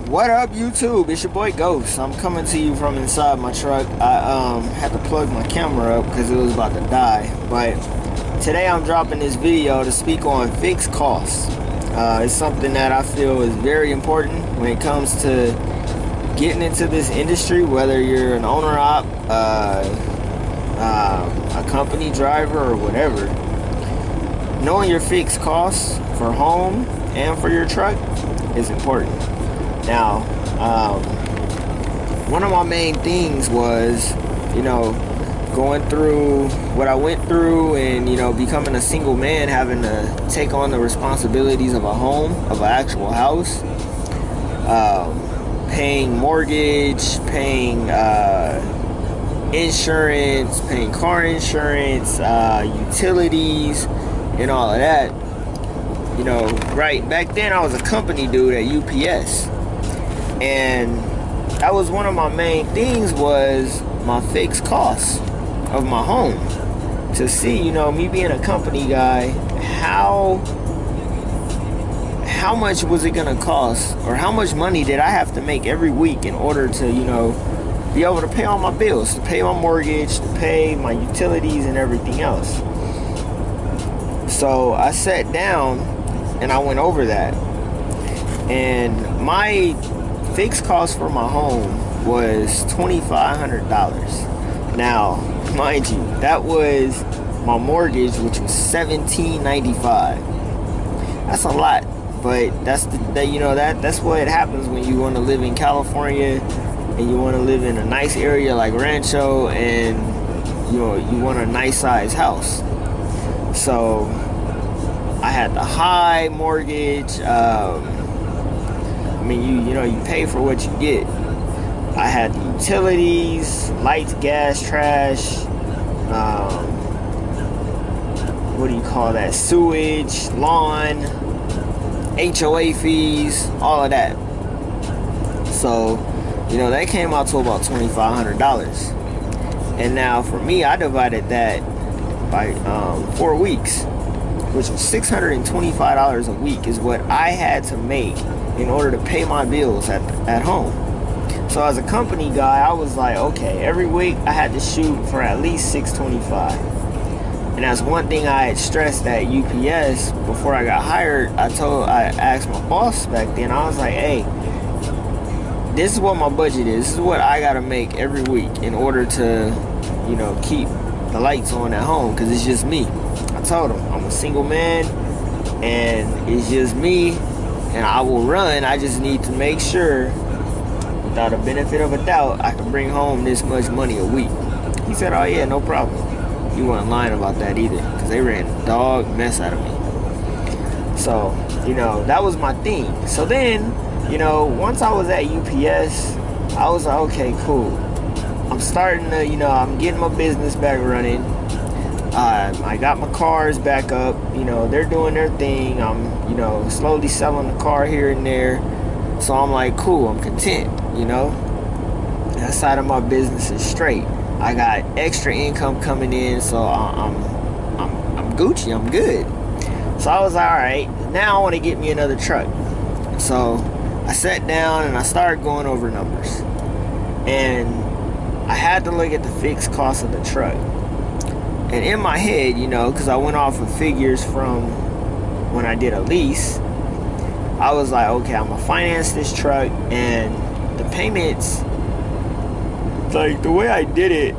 What up, YouTube? It's your boy Ghost. I'm coming to you from inside my truck. I had to plug my camera up because it was about to die. But today I'm dropping this video to speak on fixed costs. It's something that I feel is very important when it comes to getting into this industry, whether you're an owner op, a company driver, or whatever. Knowing your fixed costs for home and for your truck is important. Now, one of my main things was, going through what I went through and, becoming a single man, having to take on the responsibilities of a home, of an actual house, paying mortgage, paying insurance, paying car insurance, utilities, and all of that. Right back then I was a company dude at UPS. And that was one of my main things, was my fixed costs of my home. To see, me being a company guy, how much was it gonna cost, or how much money did I have to make every week in order to, be able to pay all my bills, to pay my mortgage, to pay my utilities and everything else. So I sat down and I went over that. And my fixed cost for my home was $2,500. Now, mind you, that was my mortgage, which was $1,795. That's a lot, but that's what happens when you want to live in California and you want to live in a nice area like Rancho, and you want a nice size house. So I had the high mortgage. You pay for what you get. I had the utilities, lights, gas, trash, sewage, lawn, HOA fees, all of that. So, that came out to about $2,500. And now for me, I divided that by 4 weeks, which was $625 a week is what I had to make in order to pay my bills at home. So as a company guy, I was like, okay, every week I had to shoot for at least $625. And that's one thing I had stressed at UPS before I got hired. I asked my boss back then, I was like, hey, this is what my budget is. This is what I gotta make every week in order to, keep the lights on at home, because it's just me. I told him, I'm a single man and it's just me. And I will run. I just need to make sure, without a benefit of a doubt, I can bring home this much money a week. He said, oh yeah, no problem. He wasn't lying about that either, because they ran a dog mess out of me. So, that was my thing. So then, once I was at UPS, I was like, okay, cool. I'm starting to, I'm getting my business back running. I got my cars back up, they're doing their thing. I'm, slowly selling the car here and there. So I'm like, cool, I'm content, That side of my business is straight. I got extra income coming in, so I'm Gucci, I'm good. So I was like, all right, now I want to get me another truck. So I sat down and I started going over numbers. And I had to look at the fixed cost of the truck. And in my head, because I went off of figures from when I did a lease, I was like, okay, I'm going to finance this truck, and the payments, like the way I did it,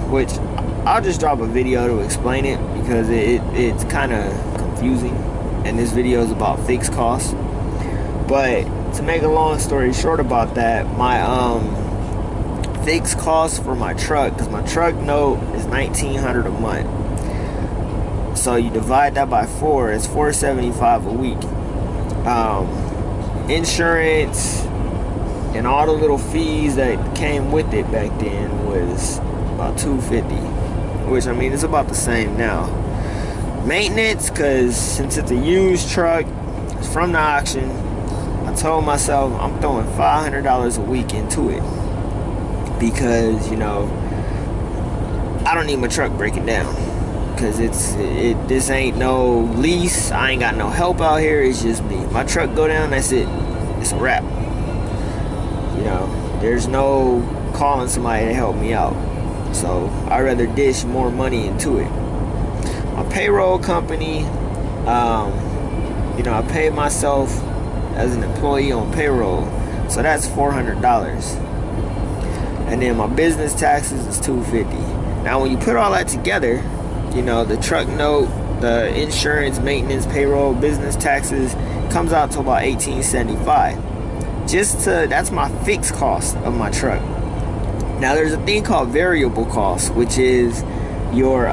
which I'll just drop a video to explain it, because it's kind of confusing, and this video is about fixed costs. But to make a long story short about that, my fixed cost for my truck, because my truck note is $1,900 a month, so you divide that by 4, it's $475 a week. Insurance and all the little fees that came with it back then was about $250, which it's about the same now. Maintenance, because since it's a used truck, it's from the auction, I told myself I'm throwing $500 a week into it, because I don't need my truck breaking down. because this ain't no lease. I ain't got no help out here. It's just me. My truck go down, that's it. it's a wrap. You know, there's no calling somebody to help me out. So I'd rather dish more money into it. My payroll company, you know, I pay myself as an employee on payroll, so that's $400. And then my business taxes is $250. Now when you put all that together, you know, the truck note, the insurance, maintenance, payroll, business taxes, comes out to about $1,875. That's my fixed cost of my truck. Now there's a thing called variable cost, which is your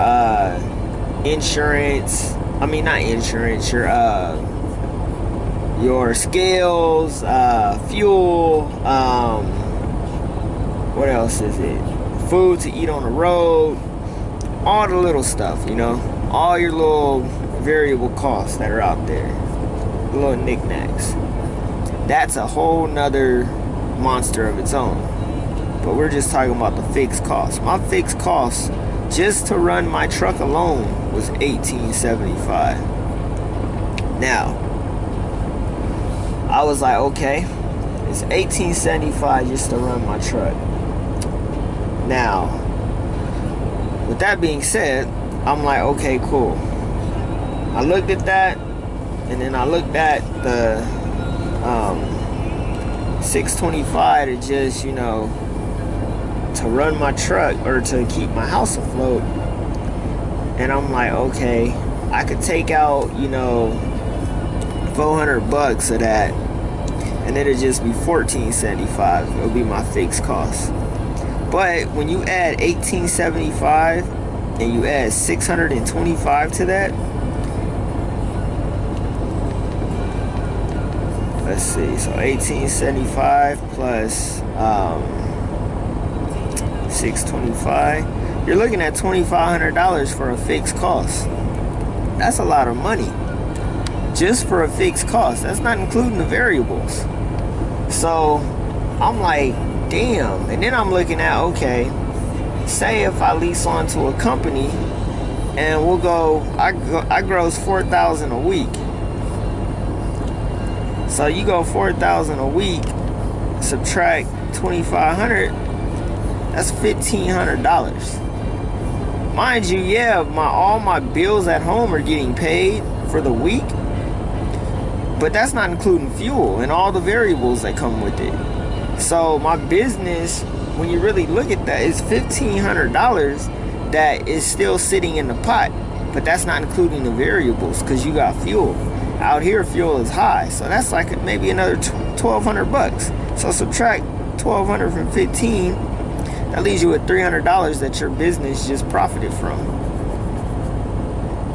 insurance. I mean, not insurance. Your scales, fuel. What else is it? Food to eat on the road. All the little stuff, you know. All your little variable costs that are out there. Little knickknacks. That's a whole nother monster of its own. But we're just talking about the fixed cost. My fixed cost just to run my truck alone was $1,875. Now, I was like, okay, it's $1,875 just to run my truck. Now, with that being said, I'm like, okay, cool. I looked at that, and then I looked at the $625 to just, you know, to run my truck or to keep my house afloat. And I'm like, okay, I could take out, you know, $400 of that, and it'll just be $1,475. It'll be my fixed cost. But when you add $1,875 and you add $625 to that, let's see, so $1,875 plus $625, you're looking at $2,500 for a fixed cost. That's a lot of money just for a fixed cost. That's not including the variables. So I'm like, damn. And then I'm looking at, okay, say if I lease onto a company and we'll go, I gross $4,000 a week. So you go $4,000 a week, subtract $2,500, that's $1,500. Mind you, yeah, all my bills at home are getting paid for the week, but that's not including fuel and all the variables that come with it. So my business, when you really look at that, is $1,500 that is still sitting in the pot, but that's not including the variables because you got fuel. Out here, fuel is high, so that's like maybe another $1,200. So subtract $1,200 from 15, that leaves you with $300 that your business just profited from.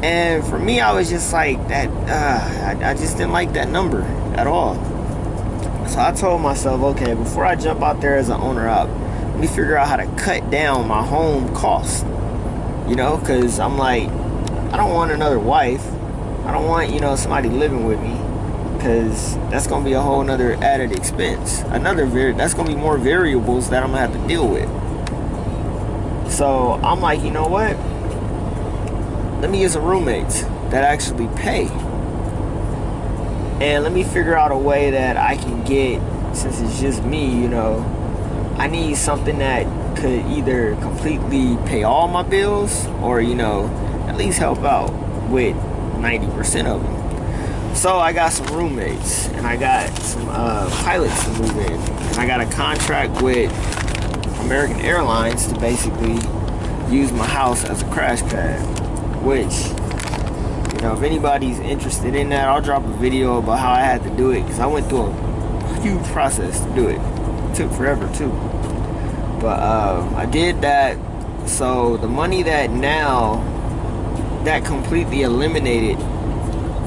And for me, I was just like that. I just didn't like that number at all. So I told myself, okay, before I jump out there as an owner up, let me figure out how to cut down my home costs. You know, because I'm like, I don't want another wife. I don't want, you know, somebody living with me, because that's going to be a whole nother added expense. That's going to be more variables that I'm going to have to deal with. So I'm like, you know what? Let me get some roommates that actually pay. And let me figure out a way that I can get, since it's just me, you know, I need something that could either completely pay all my bills or, you know, at least help out with 90% of them. So I got some roommates, and I got some pilots to move in, and I got a contract with American Airlines to basically use my house as a crash pad, which, you know, if anybody's interested in that, I'll drop a video about how I had to do it, because I went through a huge process to do it. It took forever too, but I did that. So the money that completely eliminated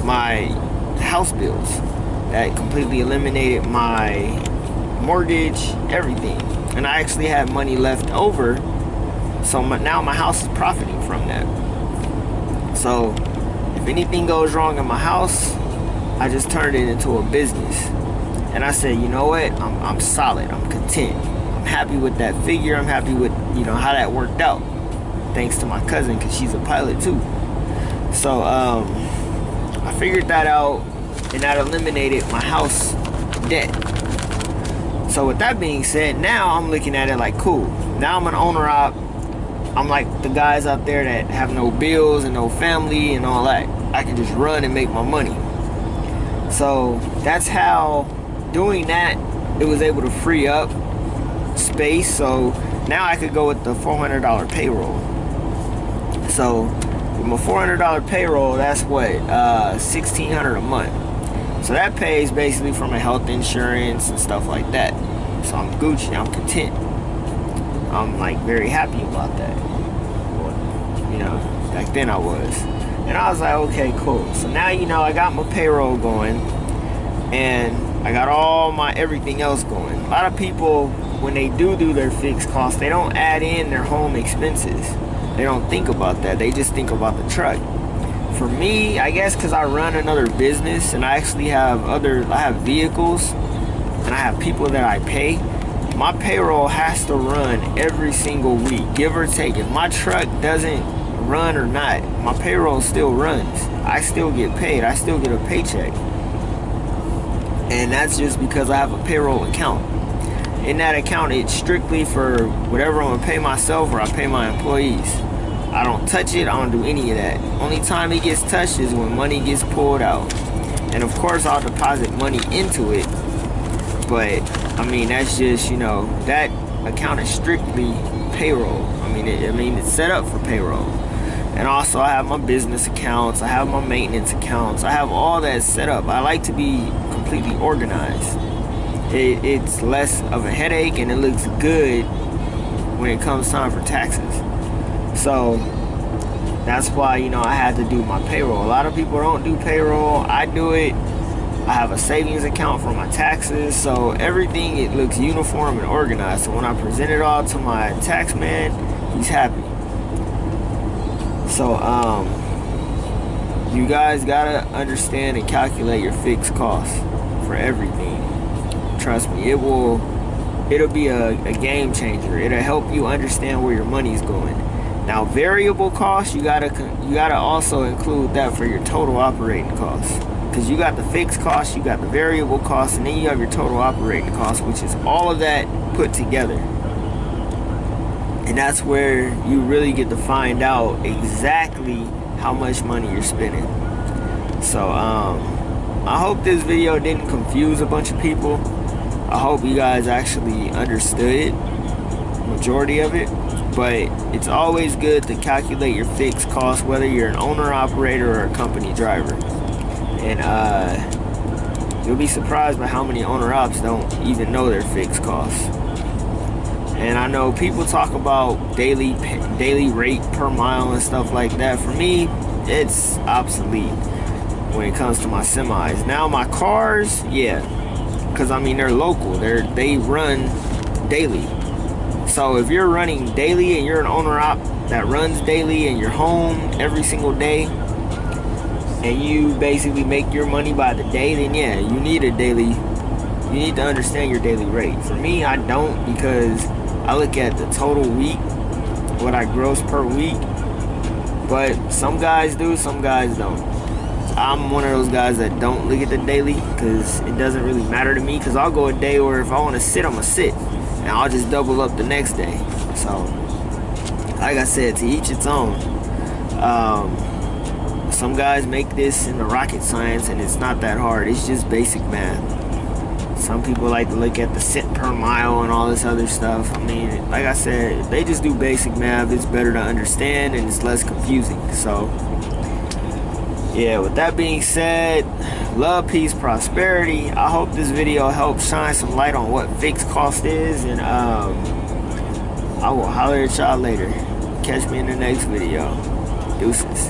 my house bills, that completely eliminated my mortgage, everything, and I actually had money left over. So now my house is profiting from that. So if anything goes wrong in my house, I just turned it into a business, and I said, you know what, I'm solid, I'm content, I'm happy with that figure, I'm happy with, you know, how that worked out, thanks to my cousin, because she's a pilot too. So I figured that out, and that eliminated my house debt. So with that being said, now I'm looking at it like, cool, now I'm an owner op. I'm like the guys out there that have no bills and no family and all that. I can just run and make my money. So that's how, doing that, it was able to free up space. So now I could go with the $400 payroll. So with my $400 payroll, that's what, $1,600 a month. So that pays basically for my health insurance and stuff like that. So I'm Gucci, I'm content. I'm like very happy about that. You know, back then I was. And I was like, okay, cool. So now, you know, I got my payroll going and I got all my everything else going. A lot of people, when they do their fixed costs, they don't add in their home expenses. They don't think about that. They just think about the truck. For me, I guess because I run another business and I actually have I have vehicles and I have people that I pay, my payroll has to run every single week, give or take. If my truck doesn't run or not, my payroll still runs. I still get paid. I still get a paycheck. And that's just because I have a payroll account. In that account, it's strictly for whatever I'm gonna pay myself or I pay my employees. I don't touch it. I don't do any of that. Only time it gets touched is when money gets pulled out. And of course, I'll deposit money into it. But I mean, that's just, you know, that account is strictly payroll. I mean, it's set up for payroll. And also, I have my business accounts. I have my maintenance accounts. I have all that set up. I like to be completely organized. It's less of a headache and it looks good when it comes time for taxes. So that's why, you know, I had to do my payroll. A lot of people don't do payroll. I do it. I have a savings account for my taxes. So everything, it looks uniform and organized. So when I present it all to my tax man, he's happy. So you guys gotta understand and calculate your fixed costs for everything. Trust me, it'll be a game changer. It'll help you understand where your money's going. Now, variable costs, you gotta also include that for your total operating costs, because you got the fixed costs, you got the variable costs, and then you have your total operating costs, which is all of that put together. And that's where you really get to find out exactly how much money you're spending. So I hope this video didn't confuse a bunch of people. I hope you guys actually understood it, majority of it. But it's always good to calculate your fixed costs, whether you're an owner operator or a company driver. And you'll be surprised by how many owner ops don't even know their fixed costs. And I know people talk about daily rate per mile and stuff like that. For me, it's obsolete when it comes to my semis. Now my cars, yeah, because I mean they're local. They run daily. So if you're running daily and you're an owner op that runs daily and you're home every single day and you basically make your money by the day, then yeah, you need to understand your daily rate. For me, I don't, because I look at the total week, what I gross per week. But some guys do, some guys don't. I'm one of those guys that don't look at the daily because it doesn't really matter to me, because I'll go a day where if I want to sit, I'm going to sit. And I'll just double up the next day. So, like I said, to each its own. Some guys make this into rocket science and it's not that hard. It's just basic math. Some people like to look at the cent per mile and all this other stuff. I mean, like I said, if they just do basic math, it's better to understand and it's less confusing. So, yeah, with that being said, love, peace, prosperity. I hope this video helps shine some light on what fixed cost is, and I will holler at y'all later. Catch me in the next video. Deuces.